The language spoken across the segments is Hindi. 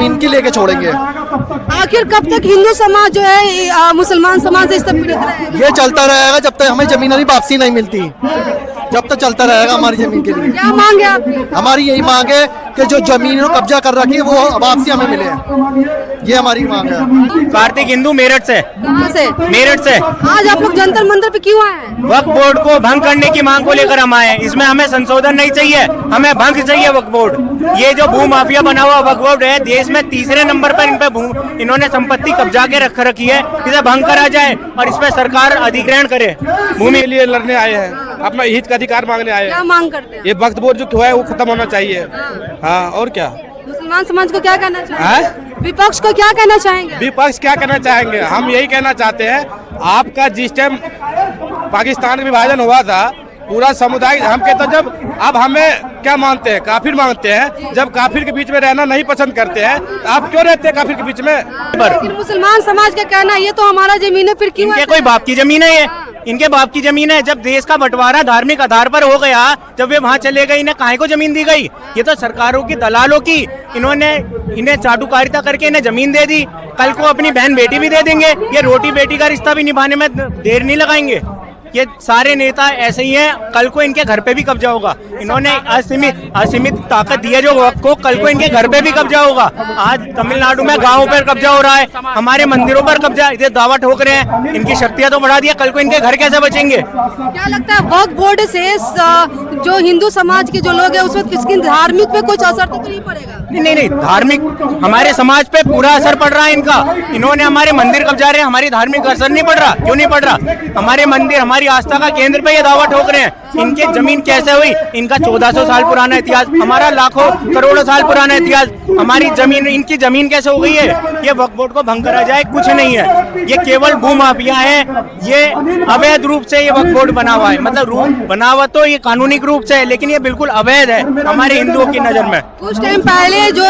जमीन की लेके छोड़ेंगे। आखिर कब तक हिंदू समाज जो है मुसलमान समाज से इस तरह पीड़ित रहेगा? ये चलता रहेगा जब तक हमें जमीन वापसी नहीं मिलती, जब तक चलता रहेगा हमारी जमीन के लिए। क्या मांग है आपकी? हमारी यही मांग है कि जो जमीन को कब्जा कर रखी है वो वापसी हमें मिले, ये हमारी मांग है। कार्तिक हिंदू मेरठ से। कहाँ से? मेरठ से। आज आप लोग जंतर मंदिर पे क्यों आए हैं? वक्फ बोर्ड को भंग करने की मांग को लेकर हम आए हैं। इसमें हमें संशोधन नहीं चाहिए, हमें भंग चाहिए वक्फ बोर्ड। ये जो भू माफिया बना हुआ वक्फ बोर्ड है, देश में तीसरे नंबर पर इन्होंने संपत्ति कब्जा के रख रखी है। इसे भंग करा जाए और इस पर सरकार अधिग्रहण करे। भूमि के लिए लड़ने आए हैं, अपना हित का अधिकार मांगने आए क्या हैं। मांग करते हैं? ये वक्फ बोर्ड जो है वो खत्म होना चाहिए। हाँ, और क्या? मुसलमान समाज को क्या कहना चाहेंगे? विपक्ष को क्या कहना चाहेंगे? विपक्ष क्या कहना चाहेंगे? हम यही कहना चाहते हैं, आपका जिस टाइम पाकिस्तान विभाजन हुआ था, पूरा समुदाय हम कहते जब अब हमें क्या मानते हैं, काफिर मानते हैं। जब काफिर के बीच में रहना नहीं पसंद करते हैं, आप क्यों रहते हैं काफिर के बीच में? लेकिन मुसलमान समाज का कहना है ये तो हमारा जमीन है, फिर क्यों? इनके कोई बाप की जमीन है ये? इनके बाप की जमीन है। जब देश का बंटवारा धार्मिक आधार पर हो गया, जब वे वहाँ चले गए, इन्हें काहे को जमीन दी गई? ये तो सरकारों की, दलालों की, इन्होंने इन्हें चाटुकारिता करके इन्हें जमीन दे दी। कल को अपनी बहन बेटी भी दे देंगे। ये रोटी बेटी का रिश्ता भी निभाने में देर नहीं लगाएंगे। ये सारे नेता ऐसे ही हैं। कल को इनके घर पे भी कब्जा होगा। इन्होंने असीमित ताकत दी है जो वक्त को, कल को इनके घर पे भी कब्जा होगा। आज तमिलनाडु में गाँव पर कब्जा हो रहा है, हमारे मंदिरों पर कब्जा, इधर दावा ठोक रहे हैं। इनकी शक्तियां तो बढ़ा दिया, कल को इनके घर कैसे बचेंगे? क्या लगता है वक्फ बोर्ड से जो हिंदू समाज के जो लोग हैं उसमें किसकी धार्मिक पे कुछ असर तो नहीं पड़ेगा? नहीं, धार्मिक हमारे समाज पे पूरा असर पड़ रहा है इनका। इन्होंने हमारे मंदिर कब्जा रहे हैं, हमारी धार्मिक असर नहीं पड़ रहा। क्यों नहीं पड़ रहा? हमारे मंदिर, हमारी आस्था का केंद्र पे ये दावा ठोक रहे हैं। इनकी जमीन कैसे हुई? इनका 1400 साल पुराना इतिहास, हमारा लाखों करोड़ों साल पुराना इतिहास। हमारी जमीन, इनकी जमीन कैसे हो गई है? ये वक्फ बोर्ड को भंग करा जाए, कुछ नहीं है। ये केवल भू माफिया है। ये अवैध रूप से ये वक्फ बोर्ड बना हुआ है, मतलब रूप बना हुआ तो ये कानूनी रूप से है, लेकिन ये बिल्कुल अवैध है हमारे हिंदुओं की नजर में। कुछ टाइम पहले जो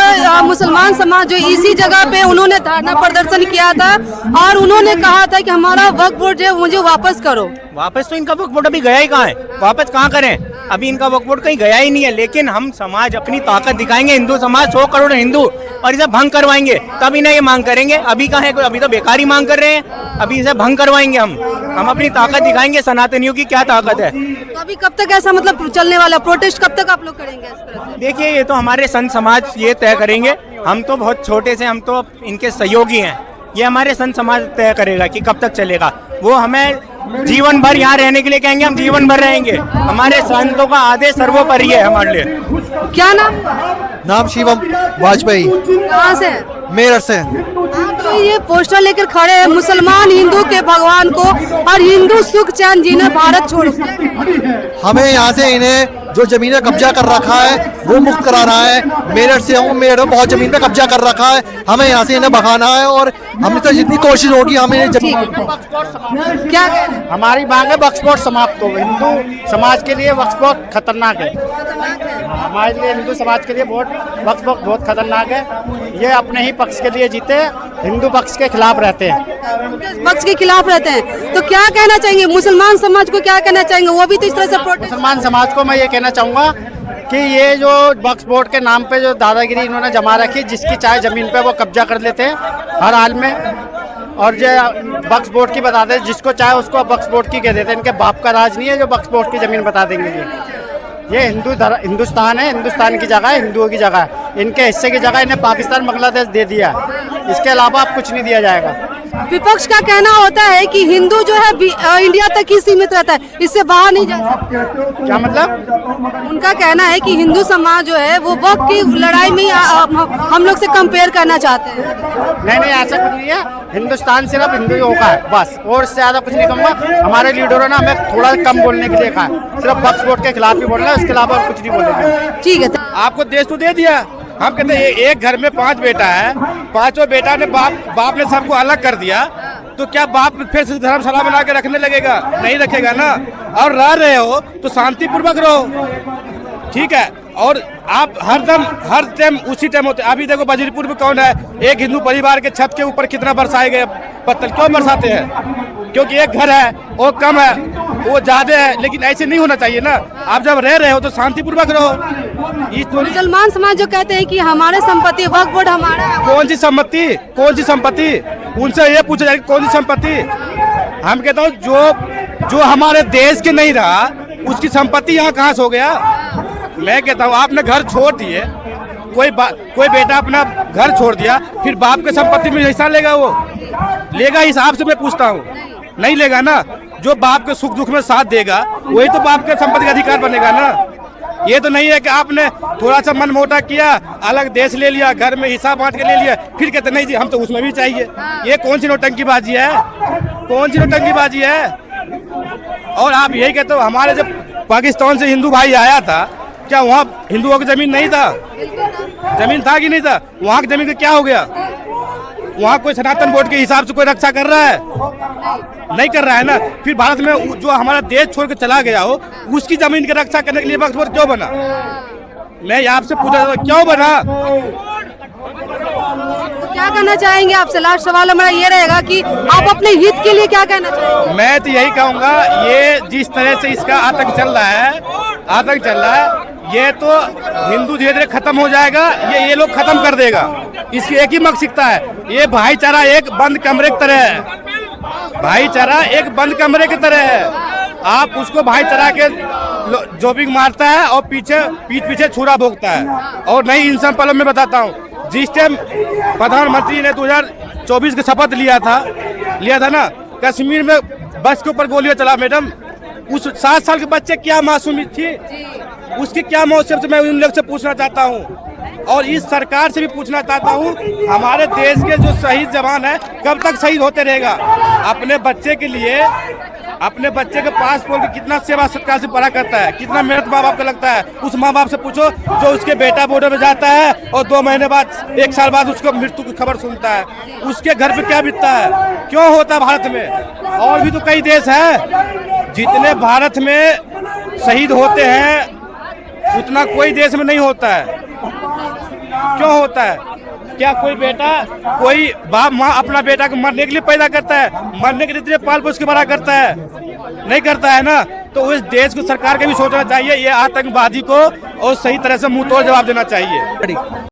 मुसलमान समाज जो इसी जगह पे उन्होंने धरना प्रदर्शन किया था और उन्होंने कहा था कि हमारा वक्फ बोर्ड जो है मुझे वापस करो। वापस तो इनका वक्फ बोर्ड अभी गया ही कहाँ है? वापस कहाँ करें? अभी इनका वक्फ बोर्ड कहीं गया ही नहीं है। लेकिन हम समाज अपनी ताकत दिखाएंगे, हिंदू समाज 100 करोड़ हिंदू, और इसे भंग करवाएंगे, तब इन्हें ये मांग करेंगे। अभी कहाँ है? अभी तो बेकारी मांग कर रहे हैं। अभी इसे भंग करवाएंगे हम अपनी ताकत दिखाएंगे, सनातनियों की क्या ताकत है। तो अभी कब तक ऐसा मतलब चलने वाला प्रोटेस्ट, कब तक आप लोग करेंगे इस तरह से? देखिए, ये तो हमारे संत समाज ये तय करेंगे। हम तो बहुत छोटे से, हम तो इनके सहयोगी हैं। ये हमारे संत समाज तय करेगा कि कब तक चलेगा। वो हमें जीवन भर यहाँ रहने के लिए कहेंगे, हम जीवन भर रहेंगे। हमारे संतों का आदेश सर्वोपरि है हमारे लिए। क्या नाम शिवम वाजपेयी। कहाँ से? मेरठ से। आप तो ये पोस्टर लेकर खड़े हैं मुसलमान हिंदू के भगवान को और हिंदू सुख चैन जीने भारत छोड़ो। हमें यहाँ से इन्हें जो जमीन पे कब्जा कर रखा है वो मुक्त कराना है। मेरठ से हूँ, मेरठ में बहुत जमीन पे कब्जा कर रखा है। हमें यहाँ से इन्हें भगाना है और हमने तो जितनी कोशिश होगी हमें क्या हमारी मांग है वक्फ बोर्ड समाप्त हो। हिंदू समाज के लिए वक्फ बोर्ड खतरनाक है। हमारे लिए हिंदू समाज के लिए वक्फ बोर्ड बहुत खतरनाक है। ये अपने ही पक्ष के लिए जीते, हिंदू पक्ष के खिलाफ रहते हैं। पक्ष के खिलाफ रहते हैं तो क्या कहना चाहेंगे? मुसलमान समाज को क्या कहना चाहेंगे? वो भी तो इस तरह से मुसलमान समाज को मैं ये कहना चाहूँगा कि ये जो वक्फ बोर्ड के नाम पे जो दादागिरी इन्होंने जमा रखी, जिसकी चाहे जमीन पे वो कब्जा कर लेते हैं हर हाल में। और जो वक्फ बोर्ड की बता दे, जिसको चाहे उसको वक्फ बोर्ड की कह देते हैं। इनके बाप का राज नहीं है जो वक्फ बोर्ड की जमीन बता देंगे। ये हिंदुस्तान है, हिंदुस्तान की जगह है, हिंदुओं की जगह है। इनके हिस्से की जगह इन्हें पाकिस्तान बांग्लादेश दे दिया है। इसके अलावा अब कुछ नहीं दिया जाएगा। विपक्ष का कहना होता है कि हिंदू जो है इंडिया तक ही सीमित रहता है, इससे बाहर नहीं जा सकता। क्या मतलब? उनका कहना है कि हिंदू समाज जो है वो वक्त की लड़ाई में हम लोग से कंपेयर करना चाहते हैं। नहीं, ऐसा कुछ नहीं है। हिंदुस्तान सिर्फ हिंदुओं का है बस, और इससे ज्यादा कुछ नहीं कहूँगा। हमारे लीडरों ने हमें थोड़ा कम बोलने के लिए कहा है, सिर्फ वक्फ बोर्ड के खिलाफ ही बोलना है, उसके अलावा कुछ नहीं बोलेंगे। ठीक है, आपको देश तो दे दिया। हम कहते हैं एक घर में 5 बेटा है, 5 बेटा ने बाप ने सबको अलग कर दिया, तो क्या बाप फिर से धर्मशाला बना के रखने लगेगा? नहीं रखेगा ना। और रह रहे हो तो शांतिपूर्वक रहो, ठीक है। और आप हर टाइम उसी टाइम होते। अभी देखो बजरीपुर में कौन है? एक हिंदू परिवार के छत के ऊपर कितना बरसाए गए पत्थर, क्यों बरसाते हैं? क्योंकि एक घर है वो कम है, वो ज्यादा है, लेकिन ऐसे नहीं होना चाहिए ना। आप जब रह रहे हो तो शांतिपूर्वक रहो। इस तो मुसलमान समाज जो कहते हैं कि हमारे संपत्ति वक्फ बोर्ड हमारा है। कौन सी संपत्ति, कौन सी संपत्ति, उनसे ये पूछा जाए कौन सी संपत्ति। हम कहता हूँ जो हमारे देश के नहीं रहा उसकी संपत्ति यहाँ कहाँ से हो गया। मैं कहता हूँ आपने घर छोड़ दिए, कोई बेटा अपना घर छोड़ दिया, फिर बाप के संपत्ति में हिस्सा लेगा, वो लेगा हिसाब से मैं पूछता हूँ, नहीं लेगा ना। जो बाप के सुख दुख में साथ देगा वही तो बाप के संपत्ति का अधिकार बनेगा ना। ये तो नहीं है कि आपने थोड़ा सा मन मोटा किया, अलग देश ले लिया, घर में हिस्सा बांट के ले लिया, फिर कहते नहीं जी हम तो उसमें भी चाहिए। ये कौन सी नौटंकीबाजी है, कौन सी नौटंकीबाजी है। और आप यही कहते हो हमारे जब पाकिस्तान से हिंदू भाई आया था, क्या वहाँ हिंदुओं की जमीन नहीं था? जमीन था कि नहीं था? वहाँ की जमीन का क्या हो गया? वहाँ कोई सनातन बोर्ड के हिसाब से कोई रक्षा कर रहा है? नहीं कर रहा है ना। फिर भारत में जो हमारा देश छोड़ के चला गया हो उसकी जमीन की रक्षा करने के लिए वक्फ बोर्ड क्यों बना? मैं आपसे पूछा क्यों बना? क्या कहना चाहेंगे आपसे? लास्ट सवाल हमारा ये रहेगा कि आप अपने हित के लिए क्या कहना चाहेंगे? मैं तो यही कहूँगा, ये जिस तरह से इसका आतंक चल रहा है, ये तो हिंदू धीरे धीरे खत्म हो जाएगा, ये लोग खत्म कर देगा। इसकी एक ही मकसद है, ये भाईचारा एक बंद कमरे की तरह है, भाईचारा एक बंद कमरे की तरह है। आप उसको भाईचारा के जो भी मारता है और पीठ पीछे छुरा भोगता है। और नहीं, इन सब पलों में बताता हूँ, जिस टाइम प्रधानमंत्री ने 2024 का शपथ लिया था ना, कश्मीर में बस के ऊपर गोलियां चला मैडम, उस 7 साल के बच्चे क्या मासूमियत थी, उसकी क्या मौसम से मैं उन लोग से पूछना चाहता हूँ। और इस सरकार से भी पूछना चाहता हूँ, हमारे देश के जो शहीद जवान है कब तक शहीद होते रहेगा? अपने बच्चे के लिए, अपने बच्चे के पासपोर्ट की कितना सेवा सत्कार से पढ़ा करता है, कितना मेहनत माँ बाप का लगता है। उस माँ बाप से पूछो जो उसके बेटा बॉर्डर में जाता है और 2 महीने बाद, 1 साल बाद उसको मृत्यु की खबर सुनता है, उसके घर पे क्या बीतता है, क्यों होता है भारत में? और भी तो कई देश है जितने भारत में शहीद होते हैं उतना कोई देश में नहीं होता है। क्यों होता है? क्या कोई बेटा, कोई बाप माँ अपना बेटा को मरने के लिए पैदा करता है, मरने के लिए पाल पोस के बड़ा करता है? नहीं करता है ना। तो उस देश को सरकार के भी सोचना चाहिए, ये आतंकवादी को और सही तरह से मुंह तोड़ जवाब देना चाहिए।